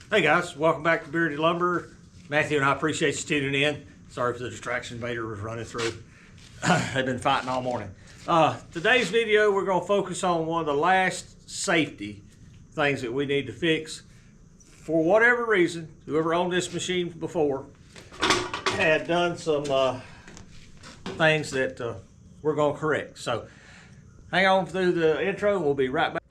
Hey guys, welcome back to Bearded Lumber. Matthew and I appreciate you tuning in. Sorry for the distraction Vader was running through. They've been fighting all morning. Today's video, we're going to focus on one of the last safety things that we need to fix. For whatever reason, whoever owned this machine before had done some things that we're going to correct. So hang on through the intro and we'll be right back.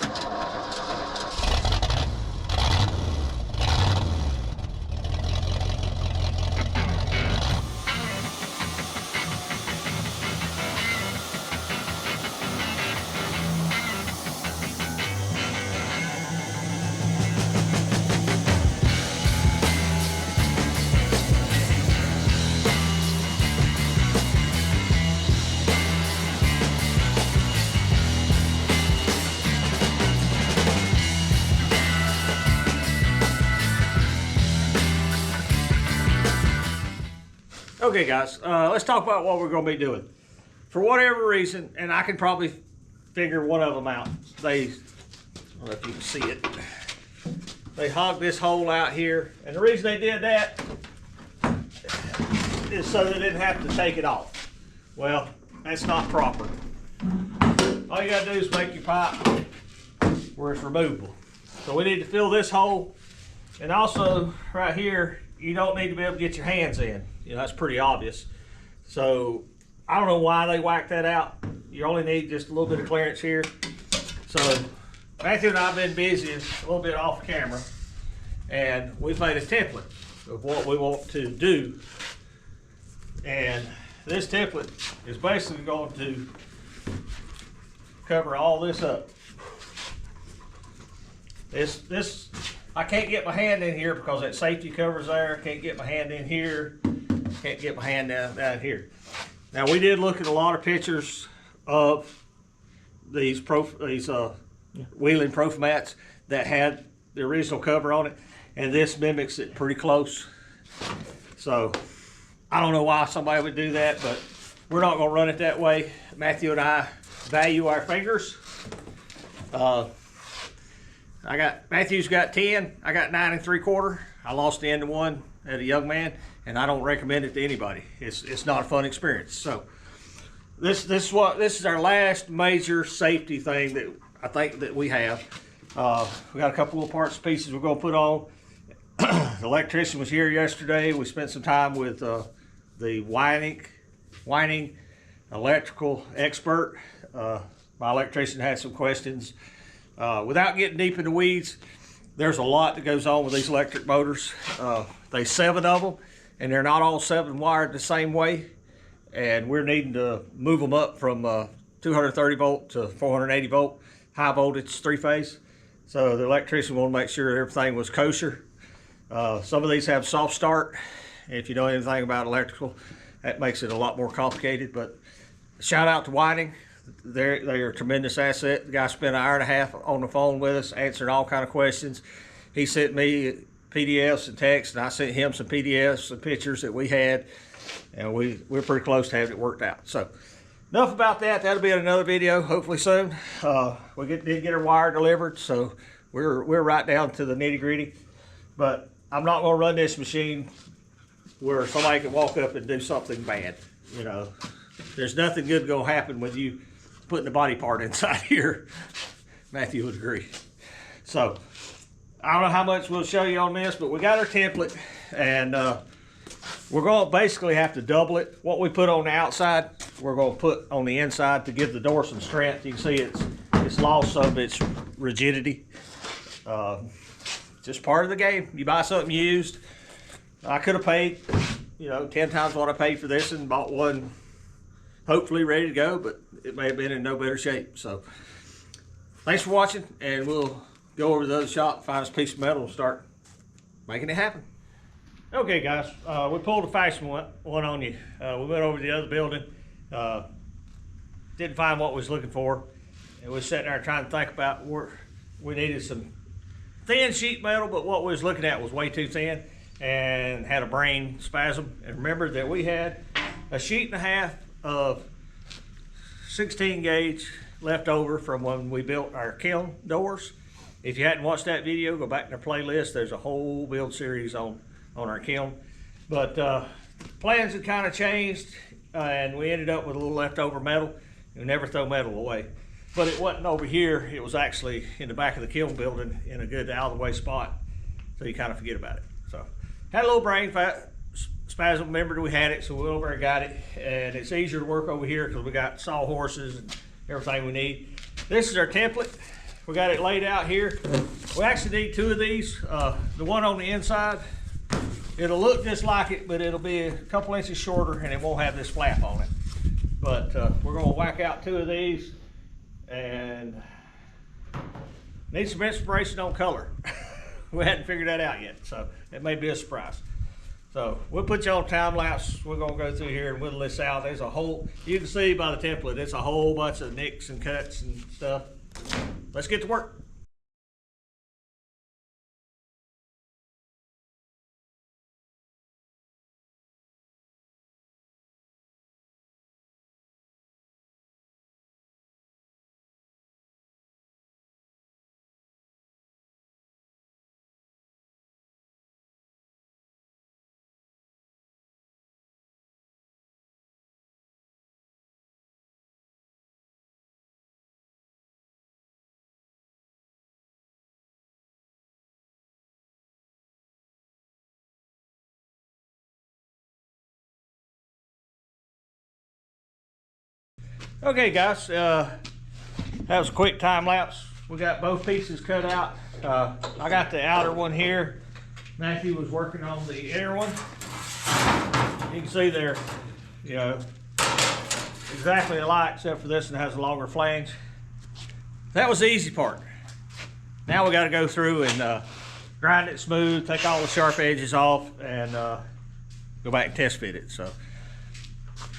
Okay guys, let's talk about what we're going to be doing. For whatever reason, and I can probably figure one of them out. I don't know if you can see it. They hogged this hole out here, and the reason they did that is so they didn't have to take it off. Well, that's not proper. All you got to do is make your pipe where it's removable. So we need to fill this hole, and also right here, you don't need to be able to get your hands in. You know, that's pretty obvious. So I don't know why they whacked that out. You only need just a little bit of clearance here. So Matthew and I have been busy a little bit off camera, and we've made a template of what we want to do. And this template is basically going to cover all this up. This I can't get my hand in here because that safety cover's there. I can't get my hand in here. Can't get my hand down here. Now we did look at a lot of pictures of these wheeling profile mats that had the original cover on it, and this mimics it pretty close. So I don't know why somebody would do that, but we're not going to run it that way. Matthew and I value our fingers. Matthew's got 10, I got 9 3/4. I lost the end of one at a young man, and I don't recommend it to anybody. It's not a fun experience. So this is our last major safety thing that I think that we have. We got a couple of parts and pieces we're going to put on. The electrician was here yesterday. We spent some time with the winding electrical expert. My electrician had some questions. Without getting deep in the weeds, there's a lot that goes on with these electric motors. There's 7 of them, and they're not all 7 wired the same way. And we're needing to move them up from 230 volt to 480 volt, high voltage 3-phase. So the electrician wanted to make sure everything was kosher. Some of these have soft start. If you know anything about electrical, that makes it a lot more complicated. But shout out to Whiting. They're a tremendous asset. The guy spent an hour and a half on the phone with us, answering all kind of questions. He sent me PDFs and texts, and I sent him some PDFs and pictures that we had, and we're pretty close to having it worked out. So enough about that. That'll be in another video, hopefully soon. We did get our wire delivered, so we're right down to the nitty gritty. But I'm not going to run this machine where somebody can walk up and do something bad. You know, there's nothing good going to happen with you putting the body part inside here. Matthew would agree. So I don't know how much we'll show you on this, but we got our template, and we're going to basically have to double it. What we put on the outside, we're going to put on the inside to give the door some strength. You can see it's lost some of its rigidity. Just part of the game. You buy something used. I could have paid, 10 times what I paid for this and bought one hopefully ready to go, but it may have been in no better shape. So thanks for watching, and we'll go over to the other shop, find us a piece of metal, and start making it happen. Okay guys, we pulled a fashion one on you. We went over to the other building, didn't find what we was looking for, and we was sitting there trying to think about where we needed some thin sheet metal, but what we was looking at was way too thin and had a brain spasm. And remember that we had a sheet and a half of 16 gauge left over from when we built our kiln doors, If you hadn't watched that video, go back in our playlist. There's a whole build series on our kiln. But plans had kind of changed, and we ended up with a little leftover metal. We never throw metal away. But it wasn't over here. It was actually in the back of the kiln building in a good out-of-the-way spot. So you kind of forget about it. So had a little brain spasm. Remembered we had it, so we went over and got it. And it's easier to work over here because we got sawhorses and everything we need. This is our template. We got it laid out here. We actually need two of these. The one on the inside, it'll look just like it, but it'll be a couple inches shorter and it won't have this flap on it. But we're gonna whack out two of these and need some inspiration on color. We hadn't figured that out yet, so it may be a surprise. So we'll put you on time lapse. We're gonna go through here and whittle this out. There's a whole, you can see by the template, it's a whole bunch of nicks and cuts and stuff. Let's get to work. Okay guys, that was a quick time lapse. We got both pieces cut out. I got the outer one here. Matthew was working on the inner one. You can see they're, you know, exactly alike except for this one has a longer flange. That was the easy part. Now we got to go through and grind it smooth, take all the sharp edges off, and go back and test fit it. So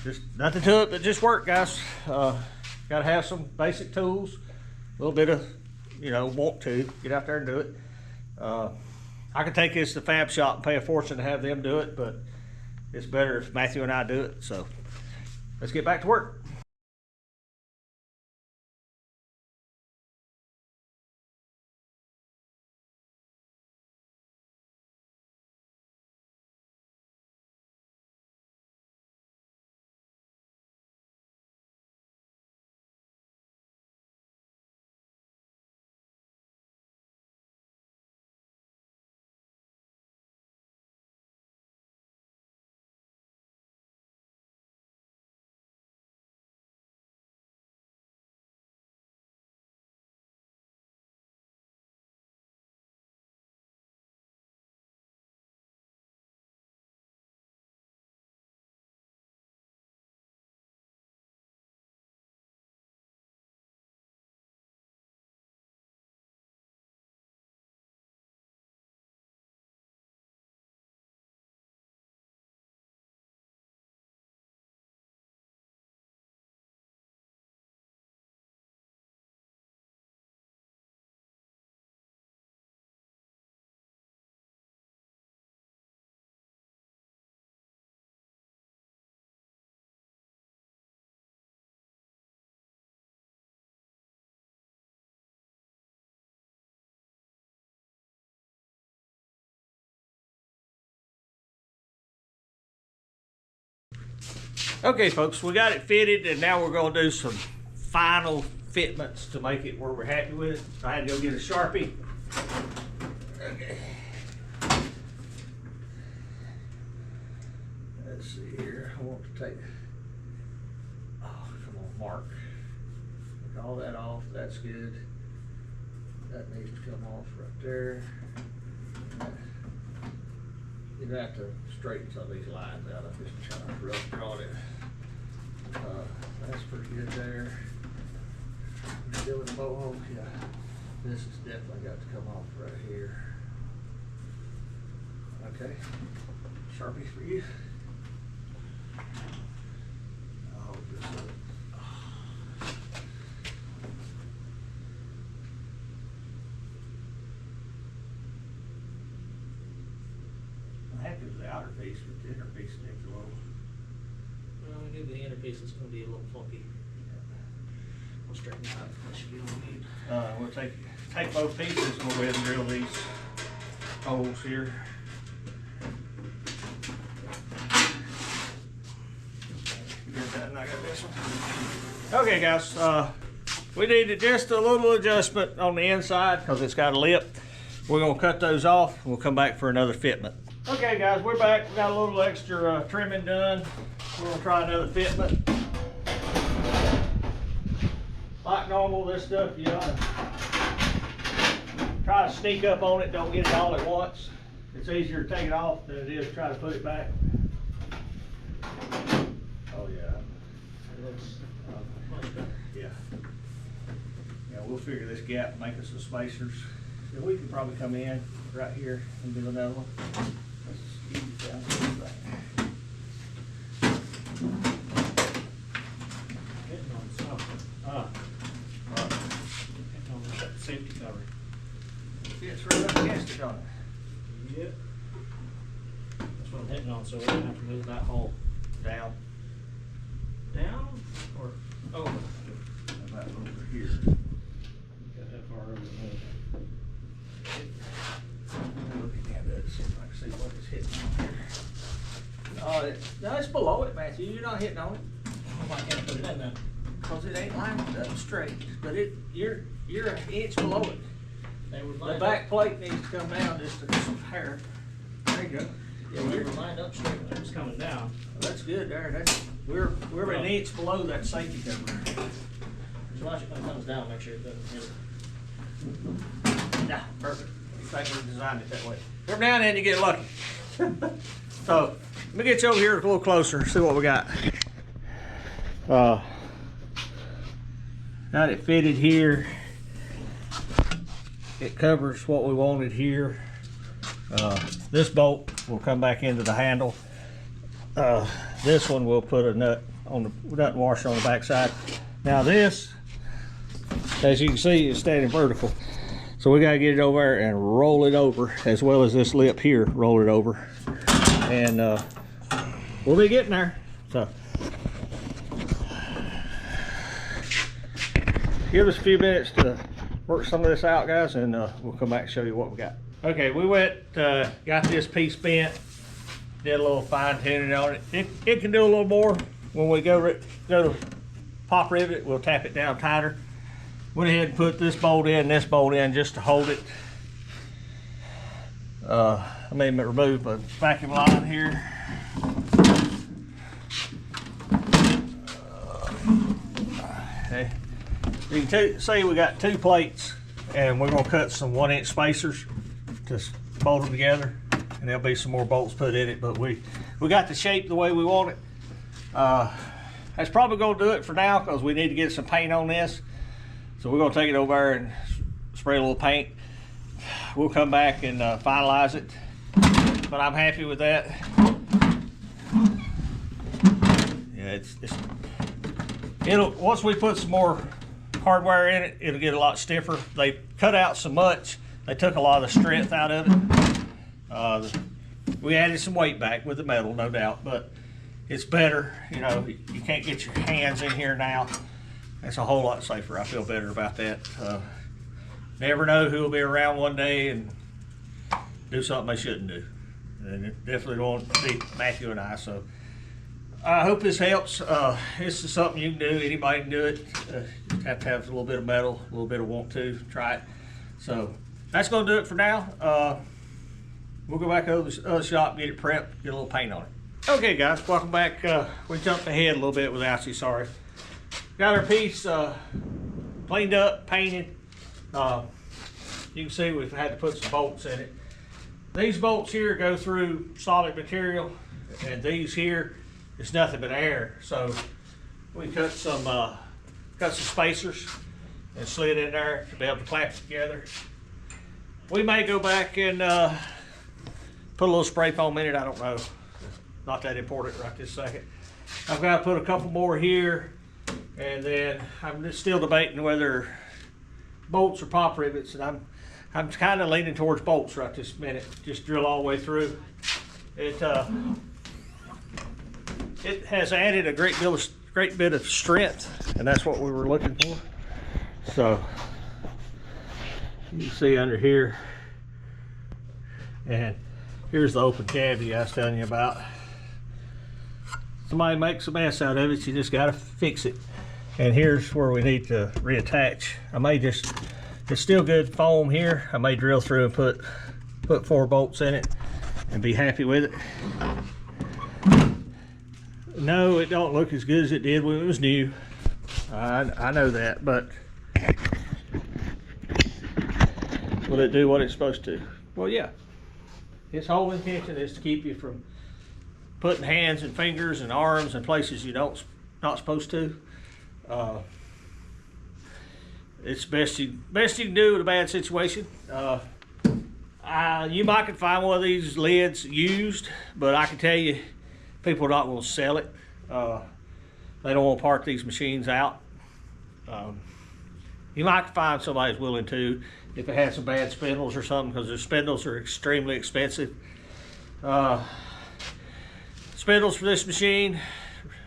just nothing to it but just work, guys. Got to have some basic tools, a little bit of, you know, want to get out there and do it. I could take this to the fab shop and pay a fortune to have them do it, but it's better if Matthew and I do it. So let's get back to work. Okay folks, we got it fitted and now we're going to do some final fitments to make it where we're happy with it. So I had to go get a Sharpie. Okay. Let's see here. I want to take, oh come on, mark. Take all that off, that's good. That needs to come off right there. You're gonna have to straighten some of these lines out. I'm just trying to rough draw it. That's pretty good there. Still in the mohawk, yeah. This has definitely got to come off right here. Okay, Sharpie for you. I'll hold this up. I'm happy with the outer piece, but the inner piece needs a little. Well, I think the inner piece is going to be a little funky. We'll straighten it out. That should be all we need. We'll take both pieces and go ahead and drill these holes here. Get that, and I got this one. Okay, guys, we needed just a little adjustment on the inside because it's got a lip. We're gonna cut those off. We'll come back for another fitment. Okay, guys, we're back. We got a little extra trimming done. We're gonna try another fitment. Like normal, this stuff, you gotta try to sneak up on it. Don't get it all at once. It's easier to take it off than it is to try to put it back. Oh yeah. It looks much better. Yeah. Yeah, we'll figure this gap and make us some spacers. Yeah, we can probably come in right here and do another one. Let's just ease down this thing. Hitting on something. Hitting on the safety cover. It's right up against it, don't it? Yep. That's what I'm hitting on, so we're gonna have to move that hole Down. down or over. About over here. Got that far over the move. Look at that, see if I can see what it's hitting on here. No, it's below it, Matthew. You're not hitting on it. I can't put it in then. Because it ain't lined up straight. But you're an inch below it. They were The lined back up. plate needs to come down just a hair. There you go. Yeah, we were lined up straight when it was coming down. Well, that's good there. We're an inch below that safety cover. Just watch it when it comes down, make sure it doesn't hit it. Yeah, perfect. You think we designed it that way. Every now and then you get lucky. So let me get you over here a little closer, see what we got. Got it fitted here. It covers what we wanted here. This bolt will come back into the handle. This one we'll put a nut on the nut washer on the back side. Now this, as you can see, is standing vertical. So we gotta get it over there and roll it over, as well as this lip here, roll it over. And we'll be getting there. So give us a few minutes to work some of this out, guys, and we'll come back and show you what we got. Okay, we went, got this piece bent, did a little fine tuning on it. It can do a little more. When we go to pop rivet, we'll tap it down tighter. Went ahead and put this bolt in, this bolt in, just to hold it. I may remove the vacuum line here. Okay. You can see we got two plates, and we're gonna cut some 1-inch spacers to bolt them together, and there'll be some more bolts put in it. But we got the shape the way we want it. That's probably gonna do it for now, because we need to get some paint on this. So we're gonna take it over there and spray a little paint. We'll come back and finalize it, but I'm happy with that. Yeah, it'll once we put some more hardware in it, it'll get a lot stiffer. They cut out so much, they took a lot of the strength out of it. We added some weight back with the metal, no doubt, but it's better. You know, you can't get your hands in here now. It's a whole lot safer. I feel better about that. Never know who will be around one day and do something they shouldn't do. And it definitely won't be Matthew and I. So I hope this helps. This is something you can do. Anybody can do it. You have to have a little bit of metal, a little bit of want to try it. So that's going to do it for now. We'll go back over to the other shop, get it prepped, get a little paint on it. Okay, guys, welcome back. We jumped ahead a little bit without you. Sorry. Got our piece cleaned up, painted. You can see we've had to put some bolts in it. These bolts here go through solid material, and these here is nothing but air. So we cut some spacers and slid in there to be able to clamp it together. We may go back and put a little spray foam in it. I don't know. Not that important right this second. I've got to put a couple more here, and then I'm just still debating whether bolts or pop rivets, and I'm kind of leaning towards bolts right this minute. Just drill all the way through. It has added a great bit of strength, and that's what we were looking for. So You see under here, and here's the open cavity I was telling you about. Somebody makes a mess out of it, you just got to fix it. And here's where we need to reattach. I may just, it's still good foam here. I may drill through and put 4 bolts in it and be happy with it. No, it don't look as good as it did when it was new. I know that, but will it do what it's supposed to? Well, yeah. Its whole intention is to keep you from putting hands and fingers and arms in places you not supposed to. It's best you can do in a bad situation. You might could find one of these lids used, but I can tell you, people are not going to sell it. They don't want to part these machines out. You might find somebody who's willing to if it has some bad spindles or something, because the spindles are extremely expensive. Spindles for this machine,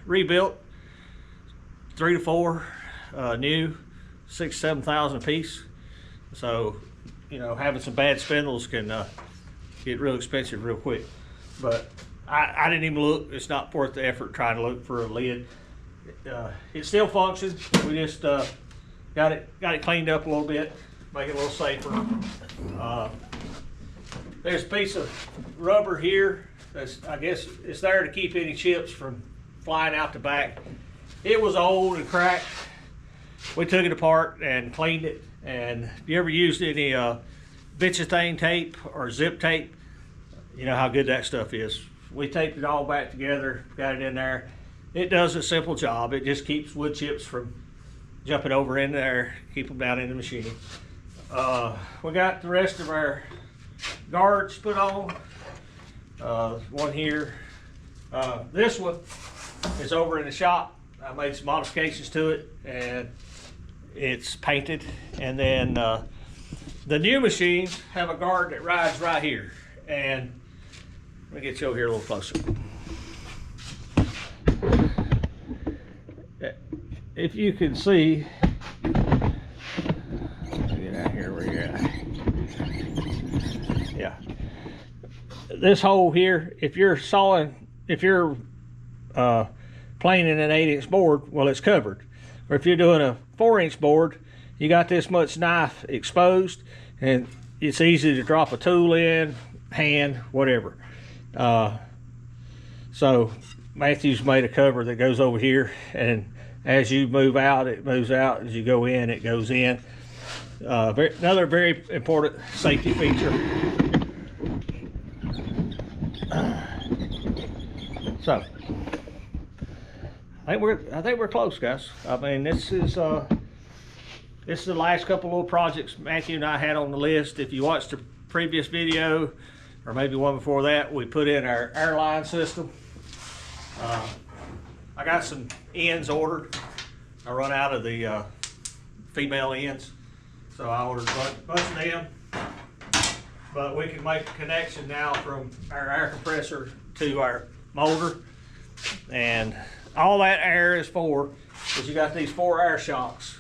rebuilt, 3 to 4, new, 6,000–7,000 a piece. So, you know, having some bad spindles can get real expensive real quick. But I didn't even look. It's not worth the effort trying to look for a lid. It still functions. We just got it cleaned up a little bit, make it a little safer. There's a piece of rubber here. I guess it's there to keep any chips from flying out the back. It was old and cracked. We took it apart and cleaned it. And if you ever used any Vitathane tape or zip tape, you know how good that stuff is. We taped it all back together, got it in there. It does a simple job. It just keeps wood chips from jumping over in there, keep them down in the machine. We got the rest of our guards put on. One here. This one is over in the shop. I made some modifications to it and it's painted. And then the new machines have a guard that rides right here. And let me get you over here a little closer. If you can see, get out here where you're at. Yeah. This hole here, if you're planing an 8-inch board, well, it's covered. Or if you're doing a 4-inch board, you got this much knife exposed, and it's easy to drop a tool in, hand, whatever. So Matthew's made a cover that goes over here, and as you move out, it moves out. As you go in, it goes in. Another very important safety feature. So I think we're close, guys. I mean, this is the last couple little projects Matthew and I had on the list. If you watched the previous video, or maybe one before that, we put in our airline system. I got some ends ordered. I run out of the female ends, so I ordered a bunch of them. But we can make a connection now from our air compressor to our motor, and all that air is for is you got these 4 air shocks,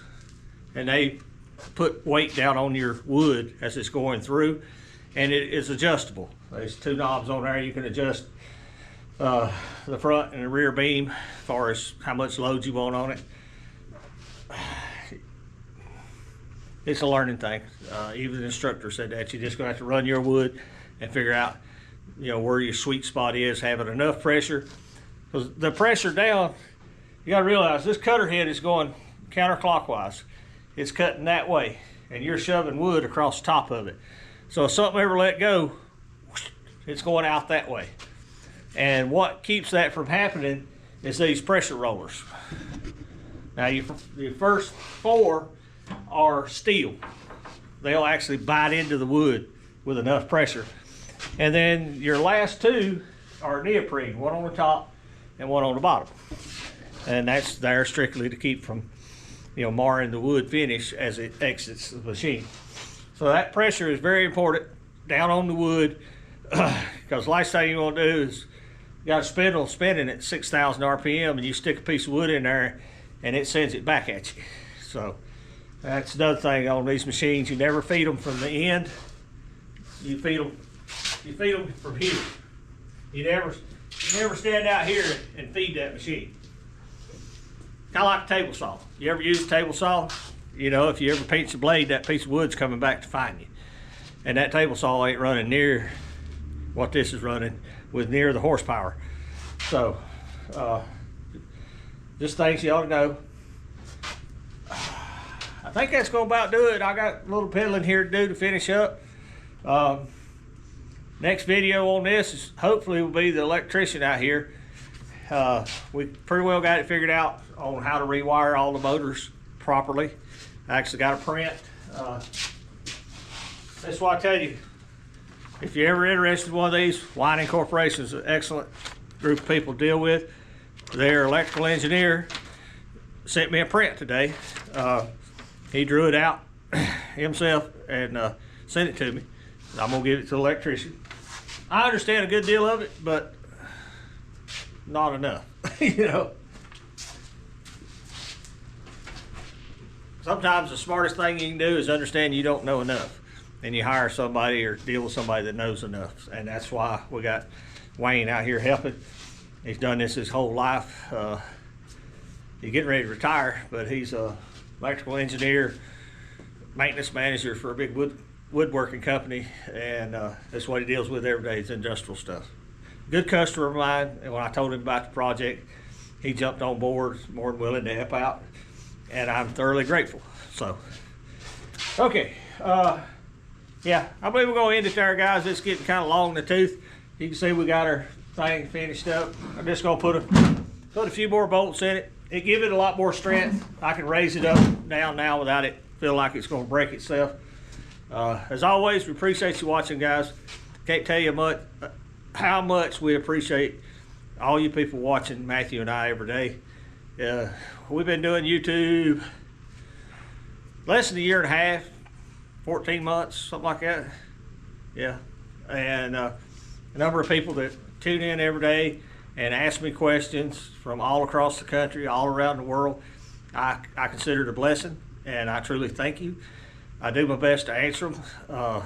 and they put weight down on your wood as it's going through, and it is adjustable. There's 2 knobs on there. You can adjust the front and the rear beam as far as how much load you want on it. It's a learning thing. Even the instructor said that you're just going to have to run your wood and figure out, you know, where your sweet spot is, having enough pressure. Because the pressure down, you got to realize this cutter head is going counterclockwise. It's cutting that way, and you're shoving wood across the top of it. So if something ever let go, it's going out that way. And what keeps that from happening is these pressure rollers. Now your first 4 are steel. They'll actually bite into the wood with enough pressure. And then your last 2 are neoprene, one on the top and one on the bottom. And that's there strictly to keep from, you know, marring the wood finish as it exits the machine. So that pressure is very important down on the wood, because last thing you want to do is you got a spindle spinning at 6,000 RPM and you stick a piece of wood in there and it sends it back at you. So That's another thing on these machines. You never feed them from the end. You feed them from here. You never stand out here and feed that machine. Kind of like a table saw. You ever use a table saw? You know, if you ever pinch the blade, that piece of wood's coming back to find you. And that table saw ain't running near what this is running with near the horsepower. So, just things you ought to know. I think that's gonna about do it. I got a little piddling here to do to finish up. Next video on this is hopefully will be the electrician out here. We pretty well got it figured out on how to rewire all the motors properly. I actually got a print. That's why I tell you, if you're ever interested in one of these, Whining Corporation is an excellent group of people to deal with. Their electrical engineer sent me a print today. He drew it out himself and sent it to me. I'm gonna give it to the electrician. I understand a good deal of it, but not enough. You know, sometimes the smartest thing you can do is understand you don't know enough, and you hire somebody or deal with somebody that knows enough. And that's why we got Wayne out here helping. He's done this his whole life. He's getting ready to retire, but he's a electrical engineer, maintenance manager for a big woodworking company, and that's what he deals with every day is industrial stuff. Good customer of mine, and when I told him about the project, he jumped on board, more than willing to help out, and I'm thoroughly grateful. So, okay, yeah, I believe we're going to end it there, guys. It's getting kind of long in the tooth. You can see we got our thing finished up. I'm just going to put a few more bolts in it. It give it a lot more strength. I can raise it up down now without it feeling like it's going to break itself. As always, we appreciate you watching, guys. Can't tell you how much we appreciate all you people watching Matthew and I every day. We've been doing YouTube less than a year and a half, 14 months, something like that. Yeah, and a number of people that tune in every day and ask me questions from all across the country, all around the world. I consider it a blessing, and I truly thank you. I do my best to answer them.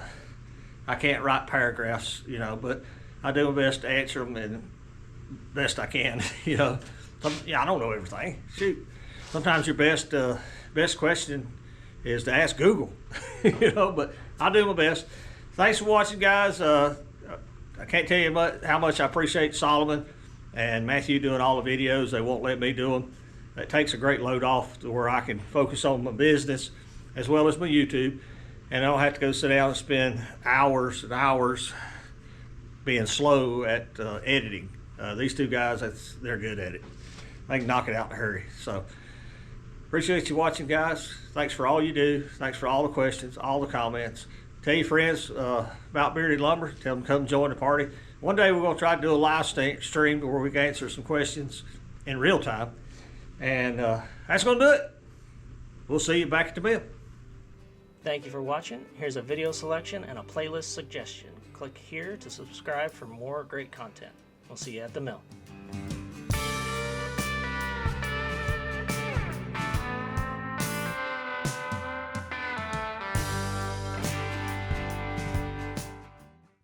I can't write paragraphs, you know, but I do my best to answer them and best I can, you know. I don't know everything. Shoot, sometimes your best question is to ask Google, you know. But I do my best. Thanks for watching, guys. I can't tell you how much I appreciate Solomon and Matthew doing all the videos. They won't let me do them. It takes a great load off to where I can focus on my business as well as my YouTube, and I don't have to go sit down and spend hours and hours being slow at editing. These two guys, they're good at it. They can knock it out in a hurry. So appreciate you watching, guys. Thanks for all you do. Thanks for all the questions, all the comments. Tell your friends about Bearded Lumber. Tell them to come join the party. One day we're going to try to do a live stream where we can answer some questions in real time. And that's going to do it. We'll see you back at the mill. Thank you for watching. Here's a video selection and a playlist suggestion. Click here to subscribe for more great content. We'll see you at the mill.